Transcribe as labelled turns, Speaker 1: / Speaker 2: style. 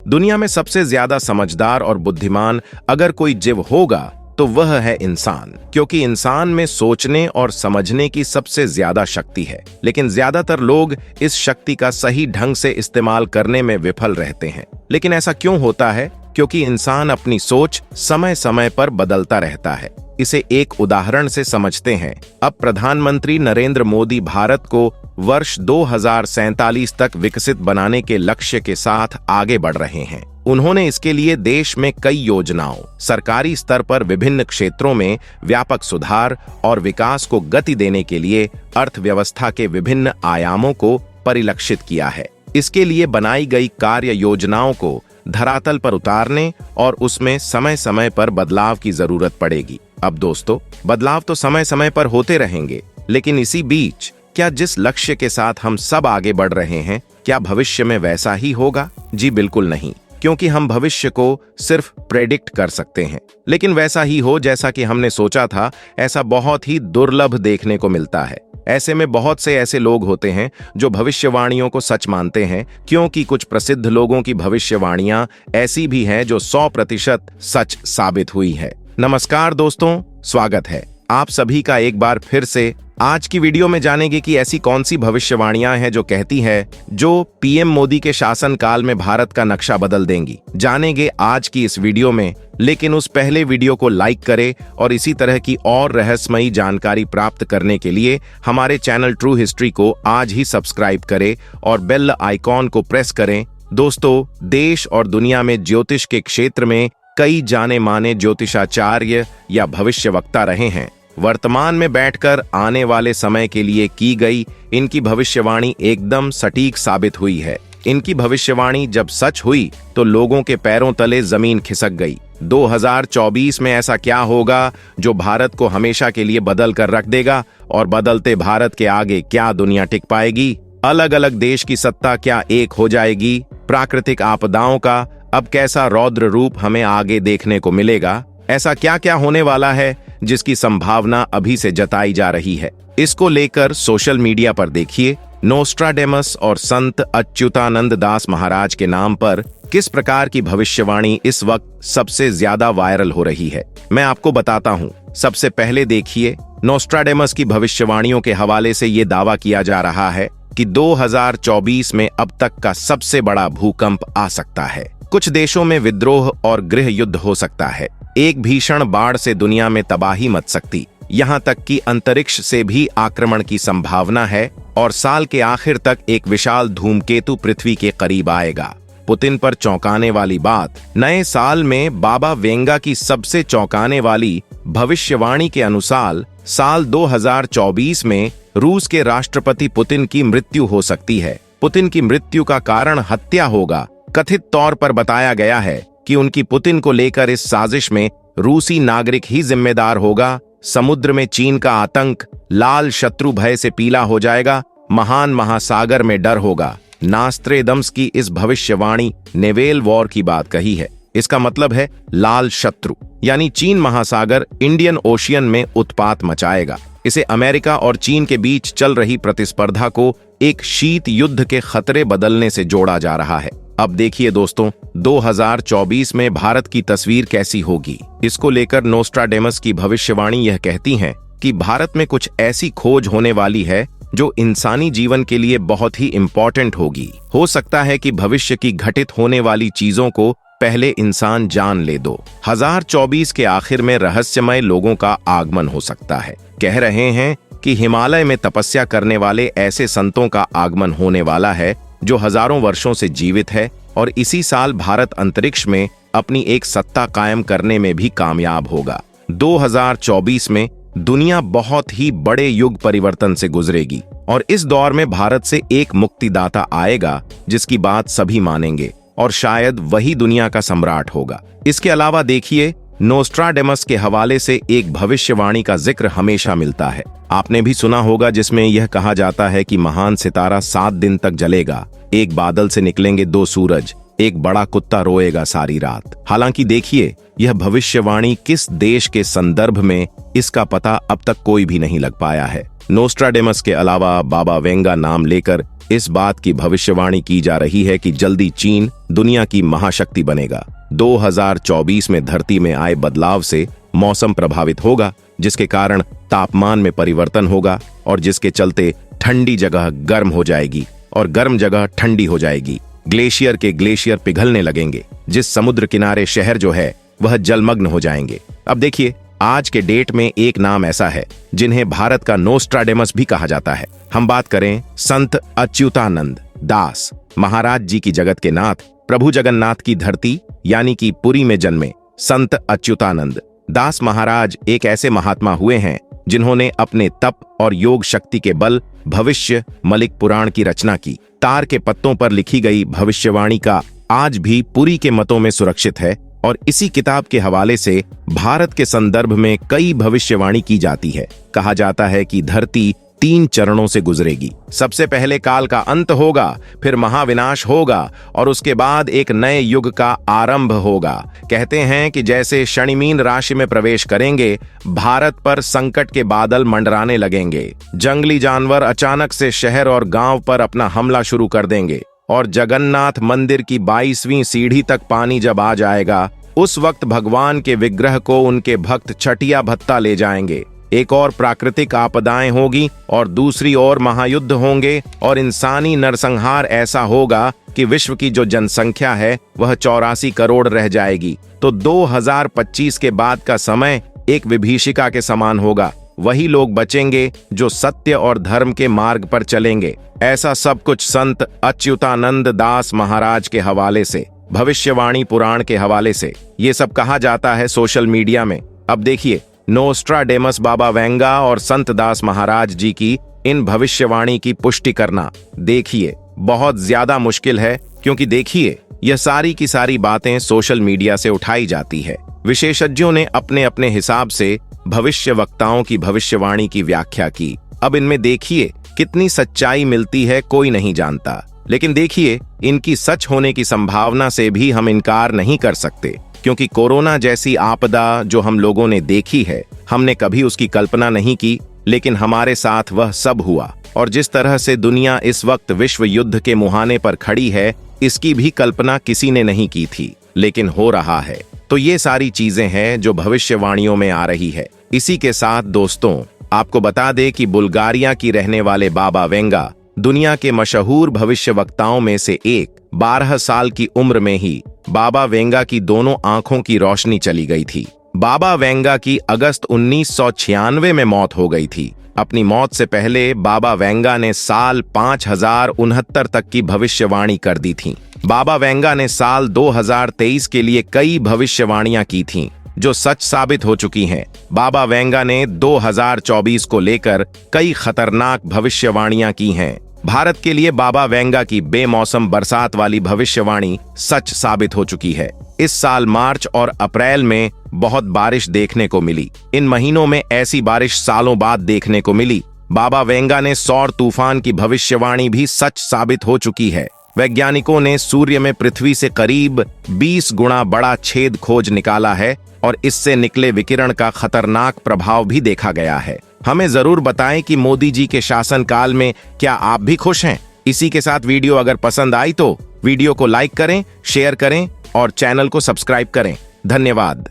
Speaker 1: दुनिया में सबसे ज्यादा समझदार और बुद्धिमान अगर कोई जीव होगा तो वह है इंसान, क्योंकि इंसान में सोचने और समझने की सबसे ज्यादा शक्ति है। लेकिन ज्यादातर लोग इस शक्ति का सही ढंग से इस्तेमाल करने में विफल रहते हैं। लेकिन ऐसा क्यों होता है? क्योंकि इंसान अपनी सोच समय समय पर बदलता रहता है। इसे एक उदाहरण से समझते हैं। अब प्रधानमंत्री नरेंद्र मोदी भारत को वर्ष 2047 तक विकसित बनाने के लक्ष्य के साथ आगे बढ़ रहे हैं। उन्होंने इसके लिए देश में कई योजनाओं, सरकारी स्तर पर विभिन्न क्षेत्रों में व्यापक सुधार और विकास को गति देने के लिए अर्थव्यवस्था के विभिन्न आयामों को परिलक्षित किया है। इसके लिए बनाई गई कार्य योजनाओं को धरातल पर उतारने और उसमें समय समय पर बदलाव की जरूरत पड़ेगी। अब दोस्तों, बदलाव तो समय समय पर होते रहेंगे, लेकिन इसी बीच क्या जिस लक्ष्य के साथ हम सब आगे बढ़ रहे हैं, क्या भविष्य में वैसा ही होगा? जी बिल्कुल नहीं, क्योंकि हम भविष्य को सिर्फ प्रेडिक्ट कर सकते हैं, लेकिन वैसा ही हो जैसा कि हमने सोचा था, ऐसा बहुत ही दुर्लभ देखने को मिलता है। ऐसे में बहुत से ऐसे लोग होते हैं जो भविष्यवाणियों को सच मानते हैं, क्योंकि कुछ प्रसिद्ध लोगों की भविष्यवाणियां ऐसी भी हैं जो 100% सच साबित हुई है। नमस्कार दोस्तों, स्वागत है आप सभी का एक बार फिर से। आज की वीडियो में जानेंगे कि ऐसी कौन सी भविष्यवाणियां हैं जो कहती है जो पीएम मोदी के शासनकाल में भारत का नक्शा बदल देंगी। जानेंगे आज की इस वीडियो में, लेकिन उस पहले वीडियो को लाइक करें और इसी तरह की और रहस्यमयी जानकारी प्राप्त करने के लिए हमारे चैनल ट्रू हिस्ट्री को आज ही सब्सक्राइब करें और बेल आइकॉन को प्रेस करें। दोस्तों, देश और दुनिया में ज्योतिष के क्षेत्र में कई जाने माने ज्योतिषाचार्य या भविष्यवक्ता रहे हैं। वर्तमान में बैठकर आने वाले समय के लिए की गई इनकी भविष्यवाणी एकदम सटीक साबित हुई है। इनकी भविष्यवाणी जब सच हुई तो लोगों के पैरों तले जमीन खिसक गई। 2024 में ऐसा क्या होगा जो भारत को हमेशा के लिए बदल कर रख देगा, और बदलते भारत के आगे क्या दुनिया टिक पाएगी? अलग अलग देश की सत्ता क्या एक हो जाएगी? प्राकृतिक आपदाओं का अब कैसा रौद्र रूप हमें आगे देखने को मिलेगा? ऐसा क्या क्या होने वाला है जिसकी संभावना अभी से जताई जा रही है? इसको लेकर सोशल मीडिया पर देखिए नोस्ट्राडेमस और संत अच्युतानंद दास महाराज के नाम पर किस प्रकार की भविष्यवाणी इस वक्त सबसे ज्यादा वायरल हो रही है। मैं आपको बताता हूँ। सबसे पहले देखिए, नोस्ट्राडेमस की भविष्यवाणियों के हवाले से ये दावा किया जा रहा है कि 2024 में अब तक का सबसे बड़ा भूकंप आ सकता है। कुछ देशों में विद्रोह और गृह युद्ध हो सकता है। एक भीषण बाढ़ से दुनिया में तबाही मच सकती, यहाँ तक कि अंतरिक्ष से भी आक्रमण की संभावना है, और साल के आखिर तक एक विशाल धूमकेतु पृथ्वी के करीब आएगा। पुतिन पर चौंकाने वाली बात, नए साल में बाबा वेंगा की सबसे चौंकाने वाली भविष्यवाणी के अनुसार साल 2024 में रूस के राष्ट्रपति पुतिन की मृत्यु हो सकती है। पुतिन की मृत्यु का कारण हत्या होगा। कथित तौर पर बताया गया है कि उनकी पुतिन को लेकर इस साजिश में रूसी नागरिक ही जिम्मेदार होगा। समुद्र में चीन का आतंक लाल शत्रु भय से पीला हो जाएगा। महान महासागर में डर होगा। नास्त्रेदम्स की इस भविष्यवाणी नेवेल वॉर की बात कही है। इसका मतलब है लाल शत्रु, यानी चीन महासागर इंडियन ओशियन में उत्पात मचाएगा। इसे अमेरिका और चीन के बीच चल रही प्रतिस्पर्धा को एक शीत युद्ध के खतरे बदलने से जोड़ा जा रहा है। अब देखिए दोस्तों, 2024 में भारत की तस्वीर कैसी होगी। इसको लेकर नोस्ट्राडेमस की भविष्यवाणी यह कहती है कि भारत में कुछ ऐसी खोज होने वाली है जो इंसानी जीवन के लिए बहुत ही इम्पोर्टेंट होगी। हो सकता है कि भविष्य की घटित होने वाली चीजों को पहले इंसान जान ले। 2024 के आखिर में रहस्यमय लोगों का आगमन हो सकता है। कह रहे हैं कि हिमालय में तपस्या करने वाले ऐसे संतों का आगमन होने वाला है जो हजारों वर्षों से जीवित है, और इसी साल भारत अंतरिक्ष में अपनी एक सत्ता कायम करने में भी कामयाब होगा। 2024 में दुनिया बहुत ही बड़े युग परिवर्तन से गुजरेगी, और इस दौर में भारत से एक मुक्तिदाता आएगा जिसकी बात सभी मानेंगे, और शायद वही दुनिया का सम्राट होगा। इसके अलावा देखिए, नोस्ट्राडेमस के हवाले से एक भविष्यवाणी का जिक्र हमेशा मिलता है। आपने भी सुना होगा, जिसमें यह कहा जाता है कि महान सितारा 7 दिन तक जलेगा, एक बादल से निकलेंगे 2 सूरज, एक बड़ा कुत्ता रोएगा सारी रात। हालांकि देखिए, यह भविष्यवाणी किस देश के संदर्भ में, इसका पता अब तक कोई भी नहीं लग पाया है। नोस्ट्राडेमस के अलावा बाबा वेंगा नाम लेकर इस बात की भविष्यवाणी की जा रही है कि जल्दी चीन दुनिया की महाशक्ति बनेगा। 2024 में धरती में आए बदलाव से मौसम प्रभावित होगा, जिसके कारण तापमान में परिवर्तन होगा और जिसके चलते ठंडी जगह गर्म हो जाएगी और गर्म जगह ठंडी हो जाएगी। ग्लेशियर के ग्लेशियर पिघलने लगेंगे, जिस समुद्र किनारे शहर जो है वह जलमग्न हो जाएंगे। अब देखिए, आज के डेट में एक नाम ऐसा है जिन्हें भारत का नोस्ट्राडेमस भी कहा जाता है। हम बात करें संत अच्युतानंद दास महाराज जी की। जगत के नाथ प्रभु जगन्नाथ की धरती यानी कि पुरी में जन्मे संत अच्युतानंद दास महाराज एक ऐसे महात्मा हुए हैं जिन्होंने अपने तप और योग शक्ति के बल भविष्य मलिक पुराण की रचना की। तार के पत्तों पर लिखी गई भविष्यवाणी का आज भी पुरी के मतों में सुरक्षित है और इसी किताब के हवाले से भारत के संदर्भ में कई भविष्यवाणी की जाती है। कहा जाता है कि धरती 3 चरणों से गुजरेगी। सबसे पहले काल का अंत होगा, फिर महाविनाश होगा और उसके बाद एक नए युग का आरंभ होगा। कहते हैं कि जैसे शनि मीन राशि में प्रवेश करेंगे, भारत पर संकट के बादल मंडराने लगेंगे। जंगली जानवर अचानक से शहर और गांव पर अपना हमला शुरू कर देंगे और जगन्नाथ मंदिर की 22वीं सीढ़ी तक पानी जब आ जाएगा, उस वक्त भगवान के विग्रह को उनके भक्त छटिया भत्ता ले जाएंगे। एक और प्राकृतिक आपदाएं होगी और दूसरी ओर महायुद्ध होंगे और इंसानी नरसंहार ऐसा होगा कि विश्व की जो जनसंख्या है वह 84 करोड़ रह जाएगी। तो 2025 के बाद का समय एक विभीषिका के समान होगा। वही लोग बचेंगे जो सत्य और धर्म के मार्ग पर चलेंगे। ऐसा सब कुछ संत अच्युतानंद दास महाराज के हवाले से, भविष्यवाणी पुराण के हवाले से ये सब कहा जाता है सोशल मीडिया में। अब देखिए, नोस्ट्राडेमस, बाबा वेंगा और संत दास महाराज जी की इन भविष्यवाणी की पुष्टि करना देखिए बहुत ज्यादा मुश्किल है, क्योंकि देखिए यह सारी की सारी बातें सोशल मीडिया से उठाई जाती है। विशेषज्ञों ने अपने अपने हिसाब से भविष्य वक्ताओं की भविष्यवाणी की व्याख्या की। अब इनमें देखिए कितनी सच्चाई मिलती है कोई नहीं जानता, लेकिन देखिए इनकी सच होने की संभावना से भी हम इनकार नहीं कर सकते, क्योंकि कोरोना जैसी आपदा जो हम लोगों ने देखी है, हमने कभी उसकी कल्पना नहीं की, लेकिन हमारे साथ वह सब हुआ। और जिस तरह से दुनिया इस वक्त विश्व युद्ध के मुहाने पर खड़ी है, इसकी भी कल्पना किसी ने नहीं की थी, लेकिन हो रहा है। तो ये सारी चीजें हैं जो भविष्यवाणियों में आ रही है। इसी के साथ दोस्तों, आपको बता दें कि बुल्गारिया की रहने वाले बाबा वेंगा दुनिया के मशहूर भविष्य वक्ताओं में से एक। 12 साल की उम्र में ही बाबा वेंगा की दोनों आंखों की रोशनी चली गई थी। बाबा वेंगा की अगस्त 1996 में मौत हो गई थी। अपनी मौत से पहले बाबा वेंगा ने साल 5069 तक की भविष्यवाणी कर दी थी। बाबा वेंगा ने साल 2023 के लिए कई भविष्यवाणियां की थीं, जो सच साबित हो चुकी हैं। बाबा वेंगा ने 2024 को लेकर कई खतरनाक भविष्यवाणियां की हैं। भारत के लिए बाबा वेंगा की बेमौसम बरसात वाली भविष्यवाणी सच साबित हो चुकी है। इस साल मार्च और अप्रैल में बहुत बारिश देखने को मिली। इन महीनों में ऐसी बारिश सालों बाद देखने को मिली। बाबा वेंगा ने सौर तूफान की भविष्यवाणी भी सच साबित हो चुकी है। वैज्ञानिकों ने सूर्य में पृथ्वी से करीब 20 गुना बड़ा छेद खोज निकाला है और इससे निकले विकिरण का खतरनाक प्रभाव भी देखा गया है। हमें जरूर बताएं कि मोदी जी के शासनकाल में क्या आप भी खुश हैं। इसी के साथ वीडियो अगर पसंद आई तो वीडियो को लाइक करें, शेयर करें और चैनल को सब्सक्राइब करें। धन्यवाद।